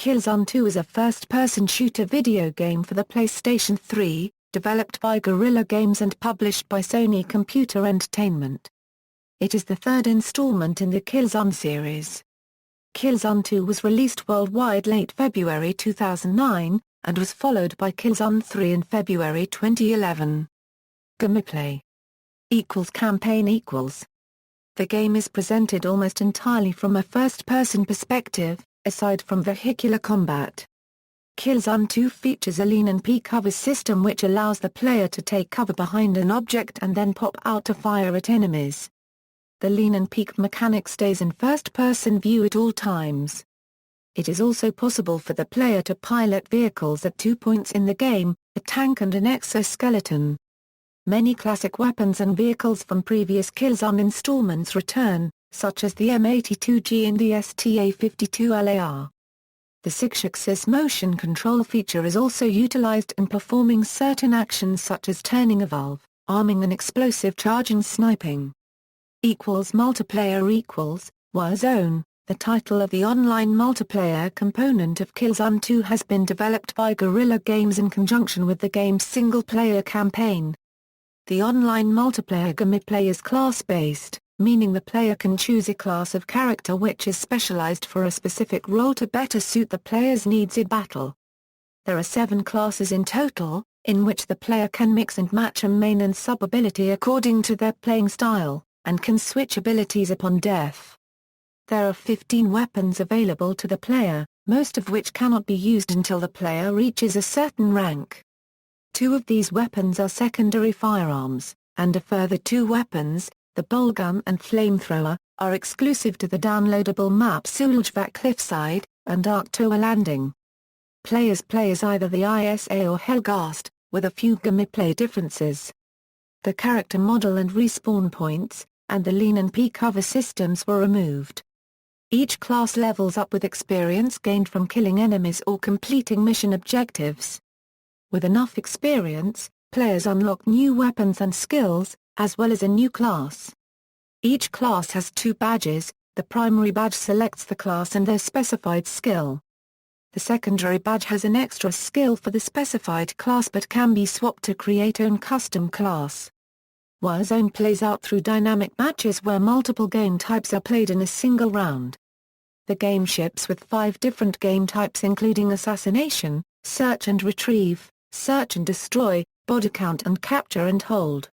Killzone 2 is a first-person shooter video game for the PlayStation 3, developed by Guerrilla Games and published by Sony Computer Entertainment. It is the third installment in the Killzone series. Killzone 2 was released worldwide late February 2009, and was followed by Killzone 3 in February 2011. Gameplay Campaign The game is presented almost entirely from a first-person perspective, aside from vehicular combat. Killzone 2 features a lean and peek cover system which allows the player to take cover behind an object and then pop out to fire at enemies. The lean and peek mechanic stays in first-person view at all times. It is also possible for the player to pilot vehicles at 2 points in the game, a tank and an exoskeleton. Many classic weapons and vehicles from previous Killzone installments return, such as the M82G and the STA-52LAR. The six-axis motion control feature is also utilized in performing certain actions such as turning a valve, arming an explosive charge and sniping. Multiplayer Warzone, the title of the online multiplayer component of Killzone 2 has been developed by Guerrilla Games in conjunction with the game's single-player campaign. The online multiplayer gameplay is class-based, meaning the player can choose a class of character which is specialized for a specific role to better suit the player's needs in battle. There are 7 classes in total, in which the player can mix and match a main and sub-ability according to their playing style, and can switch abilities upon death. There are 15 weapons available to the player, most of which cannot be used until the player reaches a certain rank. 2 of these weapons are secondary firearms, and a further 2 weapons, the boltgun and flamethrower, are exclusive to the downloadable map Suljvac Cliffside, and Arctoa Landing. Players play as either the ISA or Helghast, with a few gameplay differences. The character model and respawn points, and the lean and peek cover systems were removed. Each class levels up with experience gained from killing enemies or completing mission objectives. With enough experience, players unlock new weapons and skills, as well as a new class. Each class has 2 badges, the primary badge selects the class and their specified skill. The secondary badge has an extra skill for the specified class but can be swapped to create own custom class. Warzone plays out through dynamic matches where multiple game types are played in a single round. The game ships with 5 different game types including assassination, search and retrieve, search and destroy, body count and capture and hold.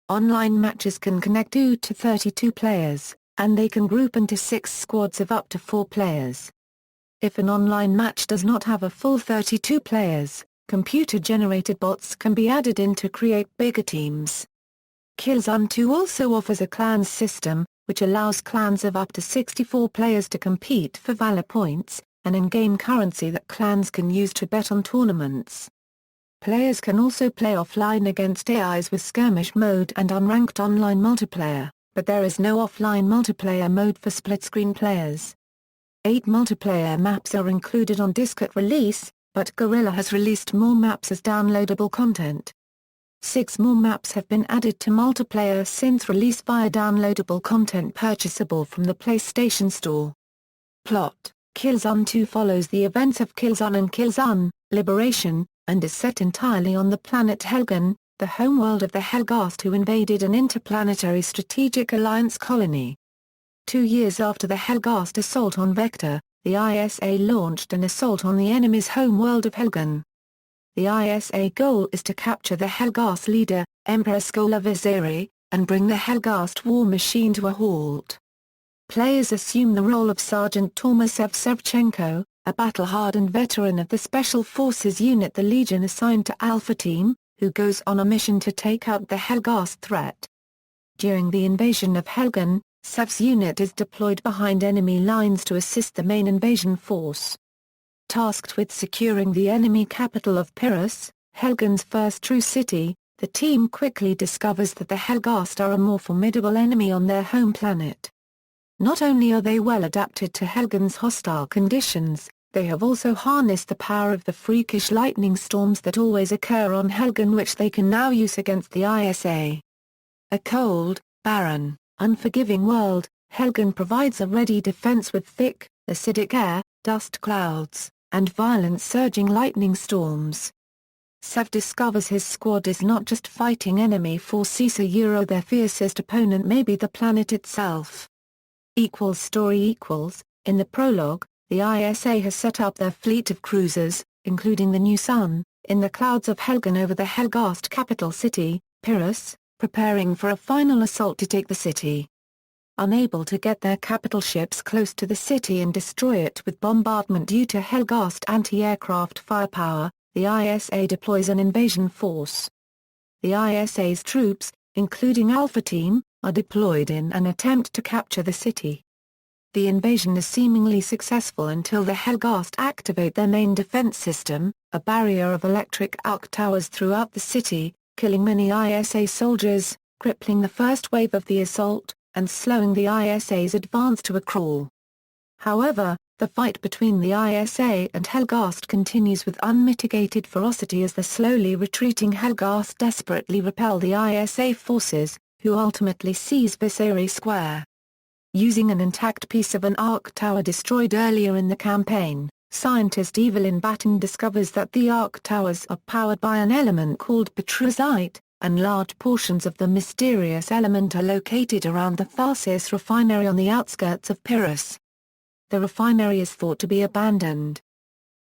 Online matches can connect 2 to 32 players, and they can group into 6 squads of up to 4 players. If an online match does not have a full 32 players, computer-generated bots can be added in to create bigger teams. Killzone 2 also offers a clans system, which allows clans of up to 64 players to compete for valor points, an in-game currency that clans can use to bet on tournaments. Players can also play offline against AIs with skirmish mode and unranked online multiplayer, but there is no offline multiplayer mode for split-screen players. 8 multiplayer maps are included on disc at release, but Guerrilla has released more maps as downloadable content. 6 more maps have been added to multiplayer since release via downloadable content purchasable from the PlayStation Store. Plot: Killzone 2 follows the events of Killzone and Killzone Liberation, and is set entirely on the planet Helgen, the homeworld of the Helghast who invaded an interplanetary strategic alliance colony. 2 years after the Helghast assault on Vector, the ISA launched an assault on the enemy's homeworld of Helgen. The ISA goal is to capture the Helghast leader, Emperor Skola Viziri, and bring the Helghast war machine to a halt. Players assume the role of Sergeant Tomasev Sevchenko, a battle-hardened veteran of the Special Forces unit the Legion assigned to Alpha Team, who goes on a mission to take out the Helghast threat. During the invasion of Helgen, Sev's unit is deployed behind enemy lines to assist the main invasion force. Tasked with securing the enemy capital of Pyrrhus, Helgen's first true city, the team quickly discovers that the Helghast are a more formidable enemy on their home planet. Not only are they well adapted to Helgen's hostile conditions, they have also harnessed the power of the freakish lightning storms that always occur on Helgen which they can now use against the ISA. A cold, barren, unforgiving world, Helgen provides a ready defense with thick, acidic air, dust clouds, and violent surging lightning storms. Sev discovers his squad is not just fighting enemy forces. Their fiercest opponent may be the planet itself. Story. In the prologue, the ISA has set up their fleet of cruisers, including the New Sun, in the clouds of Helgen over the Helghast capital city, Pyrrhus, preparing for a final assault to take the city. Unable to get their capital ships close to the city and destroy it with bombardment due to Helghast anti-aircraft firepower, the ISA deploys an invasion force. The ISA's troops, including Alpha Team, are deployed in an attempt to capture the city. The invasion is seemingly successful until the Helghast activate their main defense system, a barrier of electric arc towers throughout the city, killing many ISA soldiers, crippling the first wave of the assault, and slowing the ISA's advance to a crawl. However, the fight between the ISA and Helghast continues with unmitigated ferocity as the slowly retreating Helghast desperately repel the ISA forces, who ultimately seize Visery Square. Using an intact piece of an arc tower destroyed earlier in the campaign, scientist Evelyn Batten discovers that the arc towers are powered by an element called petrusite, and large portions of the mysterious element are located around the Tharsis refinery on the outskirts of Pyrrhus. The refinery is thought to be abandoned.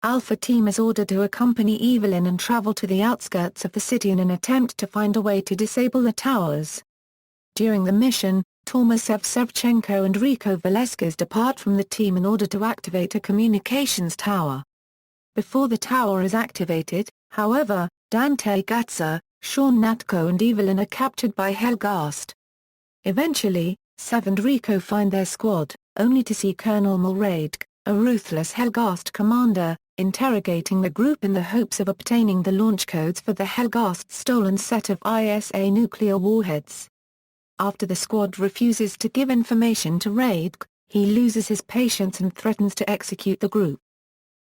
Alpha Team is ordered to accompany Evelyn and travel to the outskirts of the city in an attempt to find a way to disable the towers. During the mission, Tomasev Shevchenko and Rico Velasquez depart from the team in order to activate a communications tower. Before the tower is activated, however, Dante Gatsa, Sean Natko and Evelyn are captured by Helghast. Eventually, Sev and Rico find their squad, only to see Colonel Mulraidk, a ruthless Helghast commander, interrogating the group in the hopes of obtaining the launch codes for the Helghast's stolen set of ISA nuclear warheads. After the squad refuses to give information to Raidk, he loses his patience and threatens to execute the group.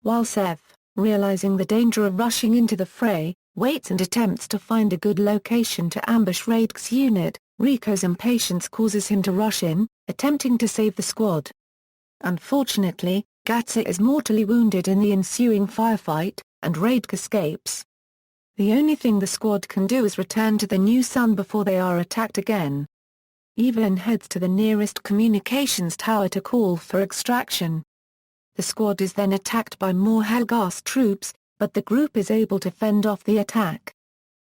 While Sev, realizing the danger of rushing into the fray, waits and attempts to find a good location to ambush Raidk's unit, Rico's impatience causes him to rush in, attempting to save the squad. Unfortunately, Gatsa is mortally wounded in the ensuing firefight, and Raidk escapes. The only thing the squad can do is return to the New Sun before they are attacked again. Evelyn heads to the nearest communications tower to call for extraction. The squad is then attacked by more Helghast troops, but the group is able to fend off the attack.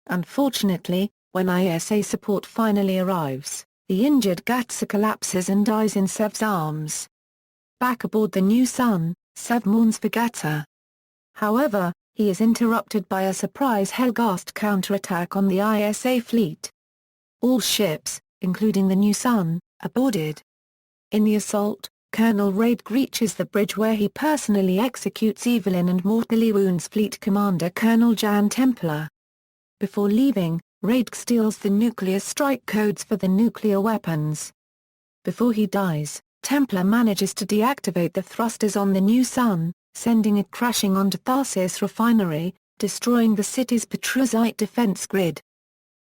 Unfortunately, when ISA support finally arrives, the injured Gatsa collapses and dies in Sev's arms. Back aboard the New Sun, Sev mourns for Gatsa. However, he is interrupted by a surprise Helghast counterattack on the ISA fleet. All ships, including the New Sun, are boarded. In the assault, Colonel Raidk reaches the bridge where he personally executes Evelyn and mortally wounds Fleet Commander Colonel Jan Templar. Before leaving, Raidk steals the nuclear strike codes for the nuclear weapons. Before he dies, Templar manages to deactivate the thrusters on the New Sun, sending it crashing onto Tharsis refinery, destroying the city's petrusite defense grid.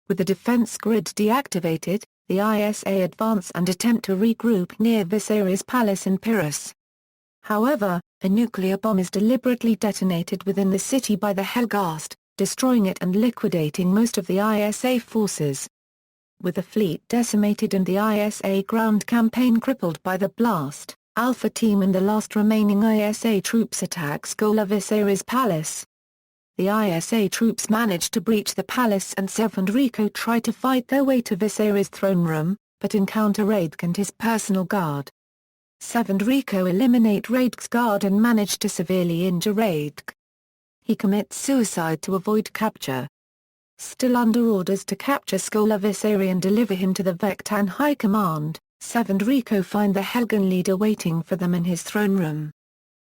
With the defense grid deactivated, the ISA advance and attempt to regroup near Viserys Palace in Pyrrhus. However, a nuclear bomb is deliberately detonated within the city by the Helghast, destroying it and liquidating most of the ISA forces. With the fleet decimated and the ISA ground campaign crippled by the blast, Alpha Team and the last remaining ISA troops attack Skola Viserys Palace. The ISA troops manage to breach the palace and Sev and Rico try to fight their way to Viserys' throne room, but encounter Raidk and his personal guard. Sev and Rico eliminate Raidk's guard and manage to severely injure Raidk. He commits suicide to avoid capture. Still under orders to capture Skola Viserys and deliver him to the Vectan High Command, Sev and Rico find the Helgen leader waiting for them in his throne room.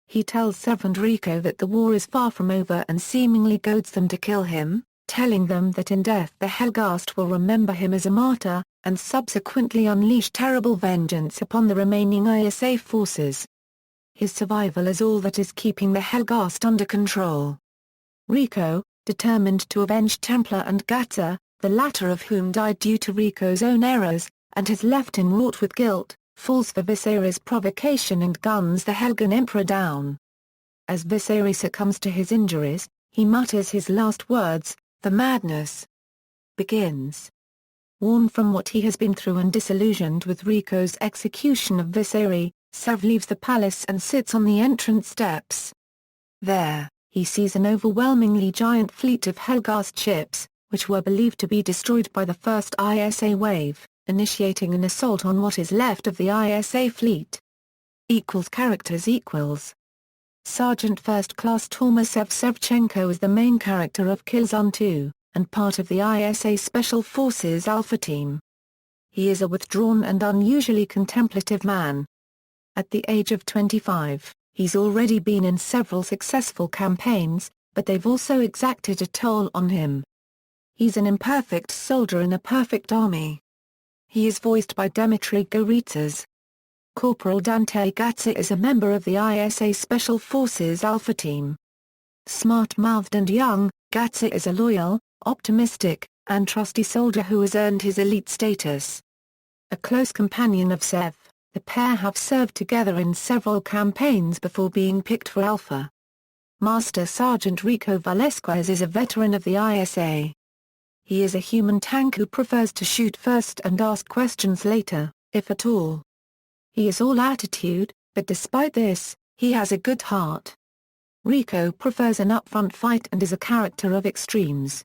He tells Sev and Rico that the war is far from over and seemingly goads them to kill him, telling them that in death the Helghast will remember him as a martyr, and subsequently unleash terrible vengeance upon the remaining ISA forces. His survival is all that is keeping the Helghast under control. Rico, determined to avenge Templar and Gatsa, the latter of whom died due to Rico's own errors, and has left him wrought with guilt, falls for Viserys' provocation and guns the Helgen Emperor down. As Viserys succumbs to his injuries, he mutters his last words, "The madness begins." Worn from what he has been through and disillusioned with Rico's execution of Viserys, Sev leaves the palace and sits on the entrance steps. There, he sees an overwhelmingly giant fleet of Helghast ships, which were believed to be destroyed by the first ISA wave, initiating an assault on what is left of the ISA fleet. Characters == Sergeant First Class Tormasev Sevchenko is the main character of Killzone 2, and part of the ISA Special Forces Alpha Team. He is a withdrawn and unusually contemplative man. At the age of 25, he's already been in several successful campaigns, but they've also exacted a toll on him. He's an imperfect soldier in a perfect army. He is voiced by Dmitry Goritsas. Corporal Dante Gatsa is a member of the ISA Special Forces Alpha Team. Smart-mouthed and young, Gatsa is a loyal, optimistic, and trusty soldier who has earned his elite status. A close companion of Sev, the pair have served together in several campaigns before being picked for Alpha. Master Sergeant Rico Velasquez is a veteran of the ISA. He is a human tank who prefers to shoot first and ask questions later, if at all. He is all attitude, but despite this, he has a good heart. Rico prefers an upfront fight and is a character of extremes.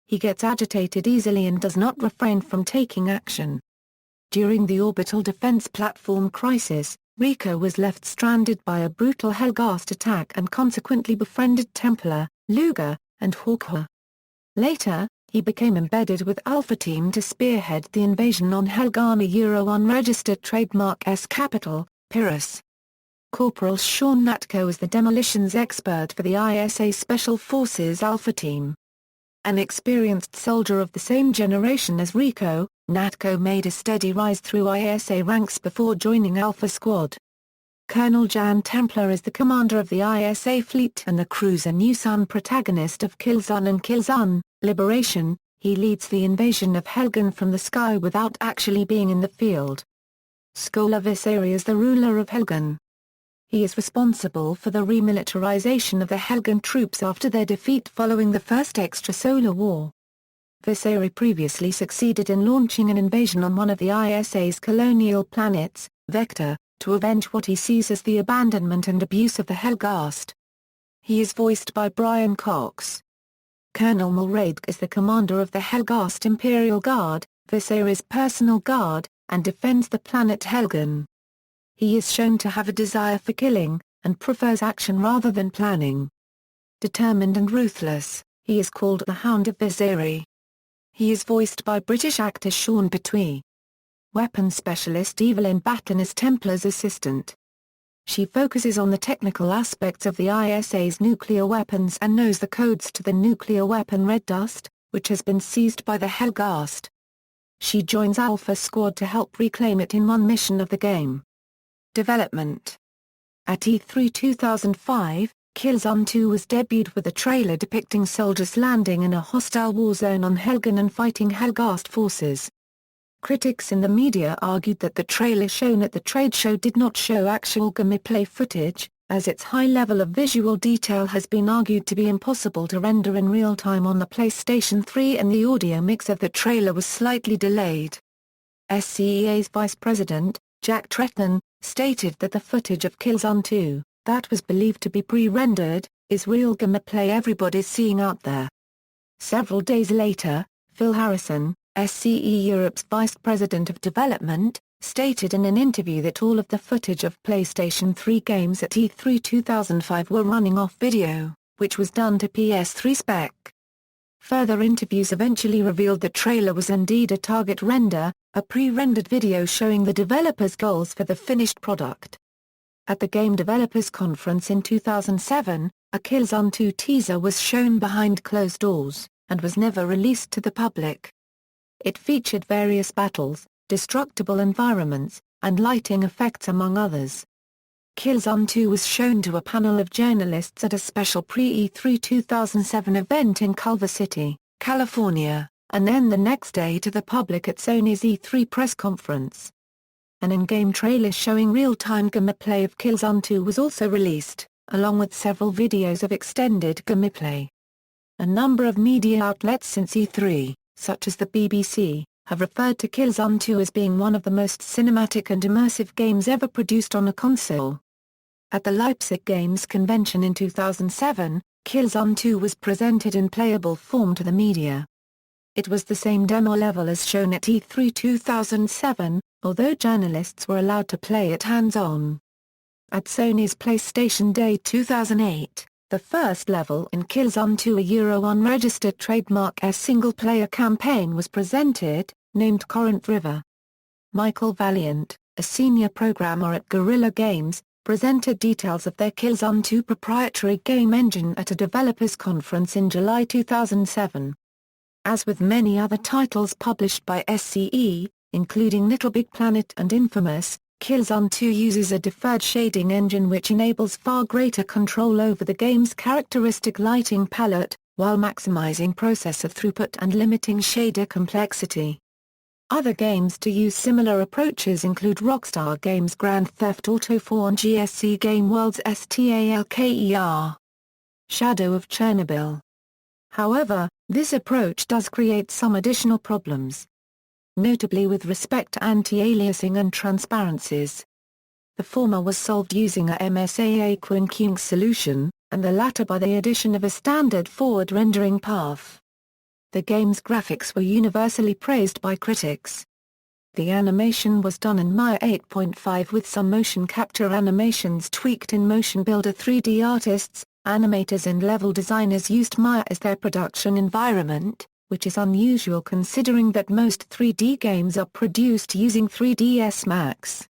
He gets agitated easily and does not refrain from taking action. During the orbital defense platform crisis, Rico was left stranded by a brutal Helghast attack and consequently befriended Templar, Luger, and Hawker. Later, he became embedded with Alpha Team to spearhead the invasion on Helghana unregistered trademark S capital, Pyrrhus. Corporal Sean Natko is the demolitions expert for the ISA Special Forces Alpha Team. An experienced soldier of the same generation as Rico, Natko made a steady rise through ISA ranks before joining Alpha Squad. Colonel Jan Templar is the commander of the ISA fleet and the cruiser Nusan protagonist of Killzone and Killzone, Liberation. He leads the invasion of Helgen from the sky without actually being in the field. Skola Viserys is the ruler of Helgen. He is responsible for the remilitarization of the Helgen troops after their defeat following the First Extrasolar War. Viserys previously succeeded in launching an invasion on one of the ISA's colonial planets, Vector, to avenge what he sees as the abandonment and abuse of the Helghast. He is voiced by Brian Cox. Colonel Mulraid is the commander of the Helghast Imperial Guard, Viserys' personal guard, and defends the planet Helgen. He is shown to have a desire for killing, and prefers action rather than planning. Determined and ruthless, he is called the Hound of Viserys. He is voiced by British actor Sean Pertwee. Weapons specialist Evelyn Batten is Templar's assistant. She focuses on the technical aspects of the ISA's nuclear weapons and knows the codes to the nuclear weapon Red Dust, which has been seized by the Helghast. She joins Alpha Squad to help reclaim it in one mission of the game. Development. At E3 2005, Killzone 2 was debuted with a trailer depicting soldiers landing in a hostile war zone on Helgen and fighting Helghast forces. Critics in the media argued that the trailer shown at the trade show did not show actual gameplay footage, as its high level of visual detail has been argued to be impossible to render in real time on the PlayStation 3 and the audio mix of the trailer was slightly delayed. SCEA's vice president, Jack Tretton, stated that the footage of Killzone 2, that was believed to be pre-rendered, is real gameplay everybody's seeing out there. Several days later, Phil Harrison, SCE Europe's Vice President of Development, stated in an interview that all of the footage of PlayStation 3 games at E3 2005 were running off video, which was done to PS3 spec. Further interviews eventually revealed the trailer was indeed a target render, a pre-rendered video showing the developers' goals for the finished product. At the Game Developers Conference in 2007, a Killzone 2 teaser was shown behind closed doors, and was never released to the public. It featured various battles, destructible environments, and lighting effects among others. Killzone 2 was shown to a panel of journalists at a special pre-E3 2007 event in Culver City, California, and then the next day to the public at Sony's E3 press conference. An in-game trailer showing real-time gameplay of Killzone 2 was also released, along with several videos of extended gameplay. A number of media outlets since E3, such as the BBC, have referred to Killzone 2 as being one of the most cinematic and immersive games ever produced on a console. At the Leipzig Games Convention in 2007, Killzone 2 was presented in playable form to the media. It was the same demo level as shown at E3 2007, although journalists were allowed to play it hands-on. At Sony's PlayStation Day 2008, the first level in Killzone 2, a Euro unregistered trademark single-player campaign, was presented, named Corinth River. Michael Valiant, a senior programmer at Guerrilla Games, presented details of their Killzone 2 proprietary game engine at a developers conference in July 2007. As with many other titles published by SCE, including Little Big Planet and Infamous, Killzone 2 uses a deferred shading engine which enables far greater control over the game's characteristic lighting palette, while maximizing processor throughput and limiting shader complexity. Other games to use similar approaches include Rockstar Games' Grand Theft Auto 4 and GSC Game World's STALKER. Shadow of Chernobyl. However, this approach does create some additional problems, notably with respect to anti-aliasing and transparencies. The former was solved using a MSAA queuing solution, and the latter by the addition of a standard forward rendering path. The game's graphics were universally praised by critics. The animation was done in Maya 8.5 with some motion capture animations tweaked in Motion Builder. 3D artists, animators and level designers used Maya as their production environment, which is unusual considering that most 3D games are produced using 3ds Max.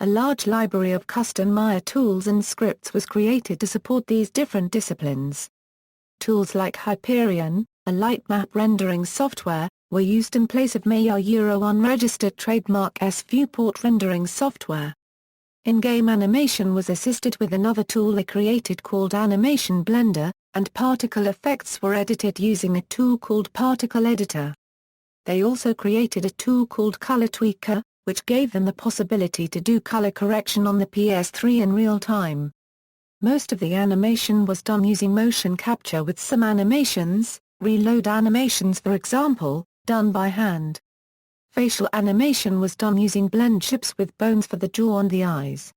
A large library of custom Maya tools and scripts was created to support these different disciplines. Tools like Hyperion, a light map rendering software, were used in place of Maya Euro unregistered trademark viewport rendering software. In-game animation was assisted with another tool they created called Animation Blender, and particle effects were edited using a tool called Particle Editor. They also created a tool called Color Tweaker, which gave them the possibility to do color correction on the PS3 in real time. Most of the animation was done using motion capture with some animations, reload animations for example, done by hand. Facial animation was done using blend chips with bones for the jaw and the eyes.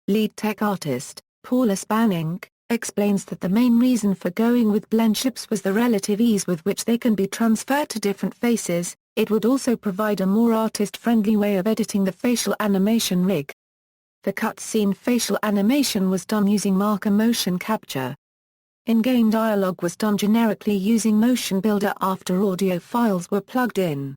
Lead tech artist, Paulus Banning, explains that the main reason for going with blend chips was the relative ease with which they can be transferred to different faces. It would also provide a more artist-friendly way of editing the facial animation rig. The cutscene facial animation was done using marker motion capture. In-game dialogue was done generically using Motion Builder after audio files were plugged in.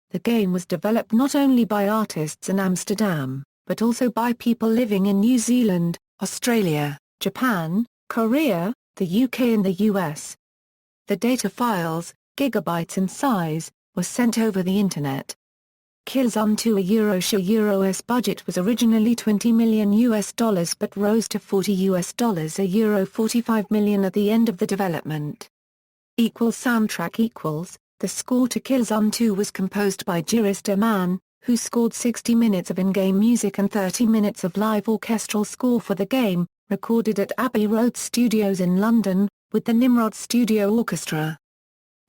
The game was developed not only by artists in Amsterdam, but also by people living in New Zealand, Australia, Japan, Korea, the UK and the US. The data files, gigabytes in size, were sent over the Internet. Killzone 2, a Euro's budget was originally $20 million but rose to $40 a Euro 45 million at the end of the development. Soundtrack. The score to Killzone 2 was composed by Giris Daman, who scored 60 minutes of in-game music and 30 minutes of live orchestral score for the game, recorded at Abbey Road Studios in London, with the Nimrod Studio Orchestra.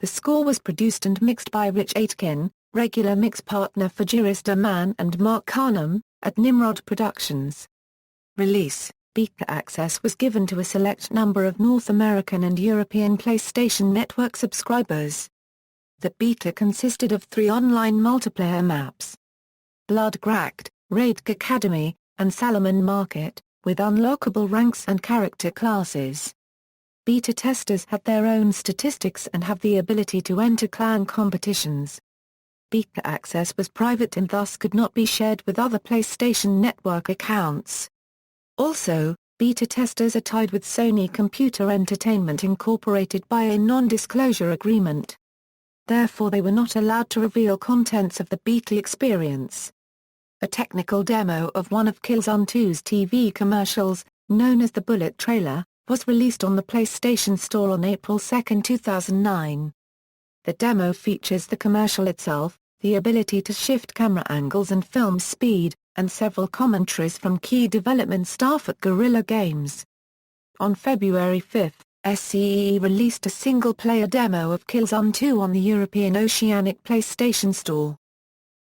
The score was produced and mixed by Rich Aitken, regular mix partner for Giris Daman and Mark Carnum, at Nimrod Productions. Release: beta access was given to a select number of North American and European PlayStation Network subscribers. The beta consisted of 3 online multiplayer maps: Bloodcracked, Raid Academy, and Salomon Market, with unlockable ranks and character classes. Beta testers had their own statistics and have the ability to enter clan competitions. Beta access was private and thus could not be shared with other PlayStation Network accounts. Also, beta testers are tied with Sony Computer Entertainment Incorporated by a non-disclosure agreement. Therefore they were not allowed to reveal contents of the beta experience. A technical demo of one of Killzone 2's TV commercials, known as the Bullet Trailer, was released on the PlayStation Store on April 2, 2009. The demo features the commercial itself, the ability to shift camera angles and film speed, and several commentaries from key development staff at Guerrilla Games. On February 5, SCE released a single-player demo of Killzone 2 on the European Oceanic PlayStation Store.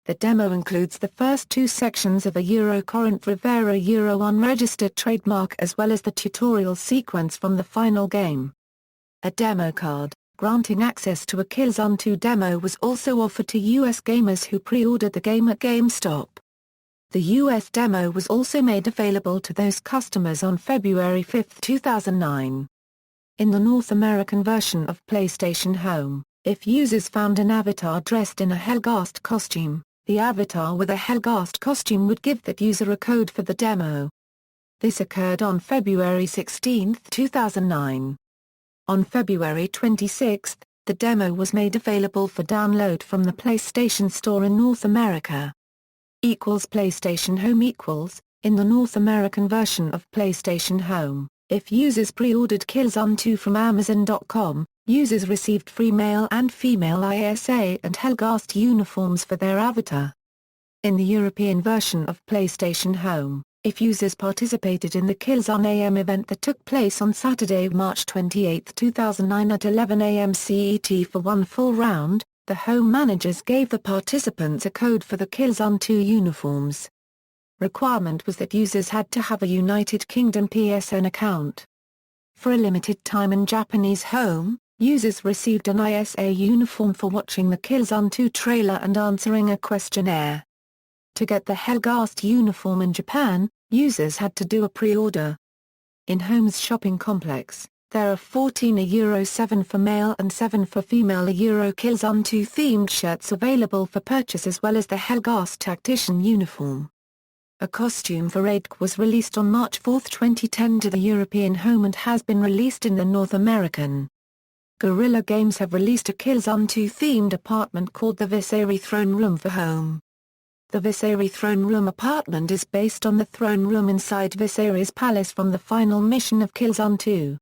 The demo includes the first two sections of a Eurocurrent Rivera Euro unregistered trademark as well as the tutorial sequence from the final game. A demo card, granting access to a Killzone 2 demo, was also offered to U.S. gamers who pre-ordered the game at GameStop. The U.S. demo was also made available to those customers on February 5, 2009. In the North American version of PlayStation Home, if users found an avatar dressed in a Hellghast costume, the avatar with a Hellghast costume would give that user a code for the demo. This occurred on February 16, 2009. On February 26, the demo was made available for download from the PlayStation Store in North America. PlayStation Home in the North American version of PlayStation Home, if users pre-ordered Killzone 2 from Amazon.com, users received free male and female ISA and Hellghast uniforms for their avatar. In the European version of PlayStation Home, if users participated in the Killzone AM event that took place on Saturday, March 28, 2009 at 11 a.m. CET for one full round, the home managers gave the participants a code for the Killzone 2 uniforms. Requirement was that users had to have a United Kingdom PSN account. For a limited time in Japanese Home, users received an ISA uniform for watching the Killzone 2 trailer and answering a questionnaire. To get the Hellghast uniform in Japan, users had to do a pre-order. In Home's shopping complex, there are 14 €7 for male and 7 for female Killzone 2 themed shirts available for purchase as well as the Hellghast tactician uniform. A costume for Raid was released on March 4, 2010 to the European Home and has been released in the North American. Guerrilla Games have released a Killzone 2 themed apartment called the Visery Throne Room for Home. The Visery Throne Room apartment is based on the throne room inside Viserys Palace from the final mission of Killzone 2.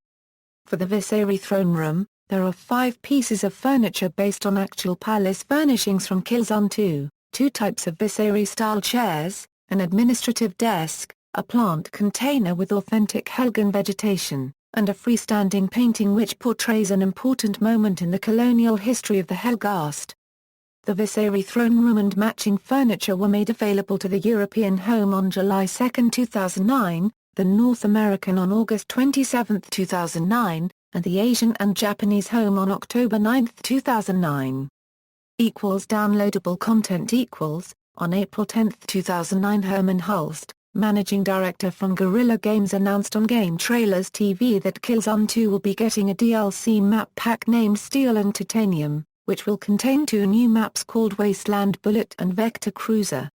For the Visery Throne Room, there are 5 pieces of furniture based on actual palace furnishings from Killzone 2, 2 types of Visery-style chairs, an administrative desk, a plant container with authentic Helgen vegetation, and a freestanding painting which portrays an important moment in the colonial history of the Hellghast. The Visery Throne Room and matching furniture were made available to the European Home on July 2, 2009, the North American on August 27, 2009, and the Asian and Japanese Home on October 9, 2009. Downloadable content on April 10, 2009 Herman Hulst, managing director from Guerrilla Games, announced on Game Trailers TV that Killzone 2 will be getting a DLC map pack named Steel and Titanium, which will contain 2 new maps called Wasteland Bullet and Vector Cruiser,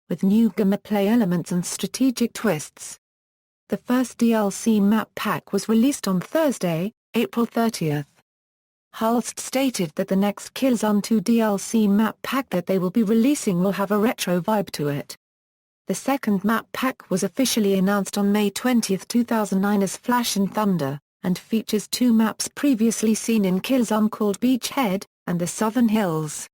with new gameplay elements and strategic twists. The first DLC map pack was released on Thursday, April 30. Hulst stated that the next Killzone 2 DLC map pack that they will be releasing will have a retro vibe to it. The second map pack was officially announced on May 20, 2009 as Flash and Thunder, and features 2 maps previously seen in Killzone called Beachhead and the Southern Hills.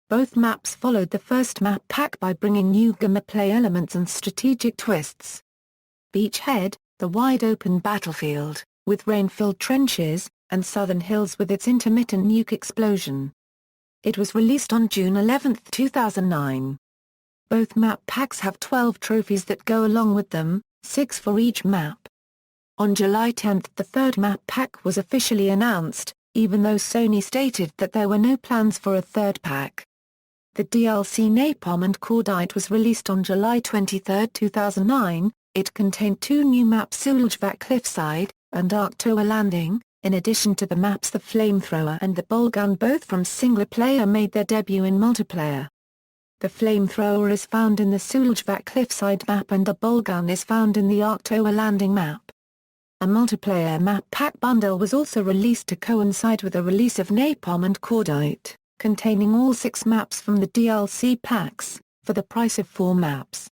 Both maps followed the first map pack by bringing new gameplay elements and strategic twists. Beachhead, the wide-open battlefield, with rain-filled trenches, and Southern Hills with its intermittent nuke explosion. It was released on June 11, 2009. Both map packs have 12 trophies that go along with them, 6 for each map. On July 10 the third map pack was officially announced, even though Sony stated that there were no plans for a third pack. The DLC Napalm and Cordite was released on July 23, 2009. It contained 2 new maps, Suljvac Cliffside and Arctoa Landing, in addition to the maps the Flamethrower and the Bolgun, both from single-player, made their debut in multiplayer. The Flamethrower is found in the Suljvac Cliffside map and the Bolgun is found in the Arctoa Landing map. A multiplayer map pack bundle was also released to coincide with the release of Napalm and Cordite, containing all 6 maps from the DLC packs, for the price of 4 maps.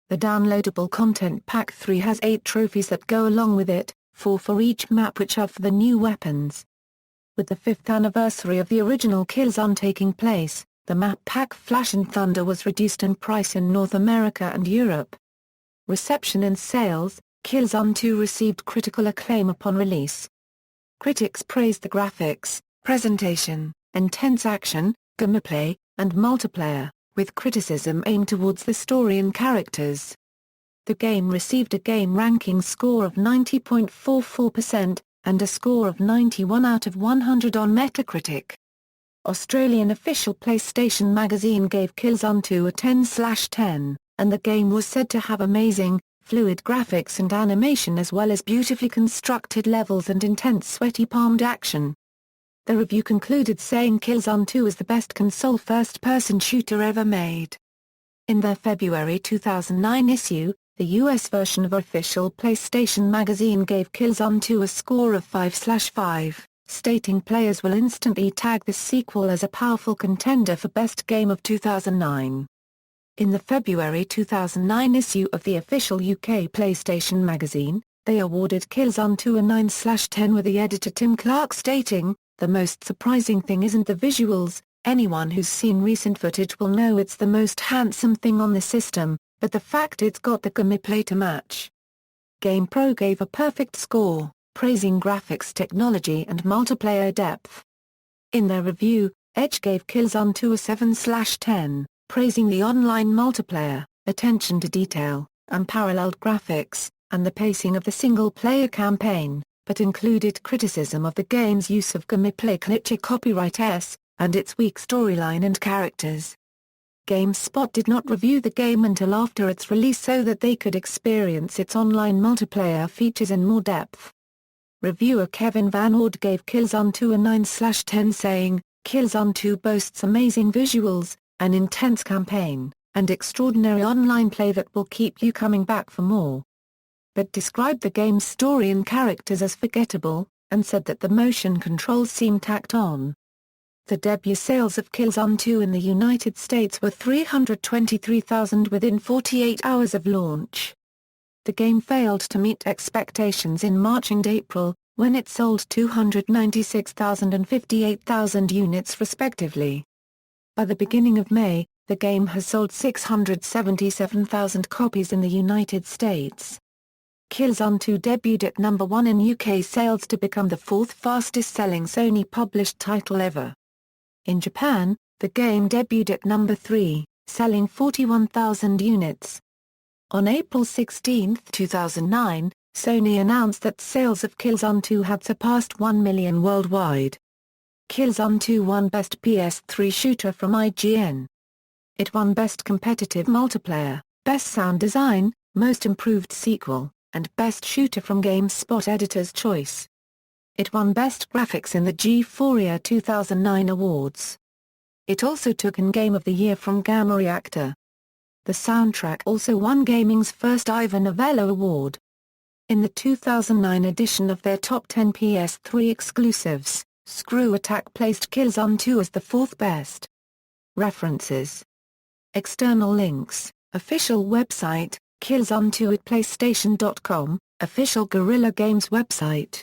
The downloadable content pack 3 has 8 trophies that go along with it, 4 for each map, which are for the new weapons. With the 5th anniversary of the original Killzone taking place, the map pack Flash and Thunder was reduced in price in North America and Europe. Reception and sales. Killzone 2 received critical acclaim upon release. Critics praised the graphics, presentation, intense action, gameplay, and multiplayer, with criticism aimed towards the story and characters. The game received a game ranking score of 90.44%, and a score of 91 out of 100 on Metacritic. Australian official PlayStation magazine gave Killzone 2 a 10/10, and the game was said to have amazing, fluid graphics and animation as well as beautifully constructed levels and intense sweaty palmed action. The review concluded saying Killzone 2 is the best console first-person shooter ever made. In their February 2009 issue, the US version of official PlayStation magazine gave Killzone 2 a score of 5/5, stating players will instantly tag this sequel as a powerful contender for Best Game of 2009. In the February 2009 issue of the official UK PlayStation magazine, they awarded Killzone 2 a 9/10 with the editor Tim Clark stating, "The most surprising thing isn't the visuals, anyone who's seen recent footage will know it's the most handsome thing on the system, but the fact it's got the gameplay to match." GamePro gave a perfect score, praising graphics technology and multiplayer depth. In their review, Edge gave Killzone 2 a 7/10, praising the online multiplayer, attention to detail, unparalleled graphics, and the pacing of the single-player campaign, but included criticism of the game's use of gameplay glitch copyright S, and its weak storyline and characters. GameSpot did not review the game until after its release so that they could experience its online multiplayer features in more depth. Reviewer Kevin Van Ord gave Killzone 2 a 9/10 saying, "Killzone 2 boasts amazing visuals, an intense campaign, and extraordinary online play that will keep you coming back for more," but described the game's story and characters as forgettable, and said that the motion controls seemed tacked on. The debut sales of Killzone 2 in the United States were 323,000 within 48 hours of launch. The game failed to meet expectations in March and April, when it sold 296,000 and 58,000 units respectively. By the beginning of May, the game has sold 677,000 copies in the United States. Killzone 2 debuted at number 1 in UK sales to become the fourth fastest-selling Sony-published title ever. In Japan, the game debuted at number 3, selling 41,000 units. On April 16, 2009, Sony announced that sales of Killzone 2 had surpassed 1 million worldwide. Killzone 2 won Best PS3 Shooter from IGN. It won Best Competitive Multiplayer, Best Sound Design, Most Improved Sequel, and Best Shooter from GameSpot Editor's Choice. It won Best Graphics in the G4 2009 awards. It also took in Game of the Year from Gamma Reactor. The soundtrack also won gaming's first Ivor Novello Award. In the 2009 edition of their Top 10 PS3 exclusives, Screw Attack placed Killzone 2 as the fourth best. References. External links, official website, Killzone 2 at PlayStation.com, official Guerrilla Games website.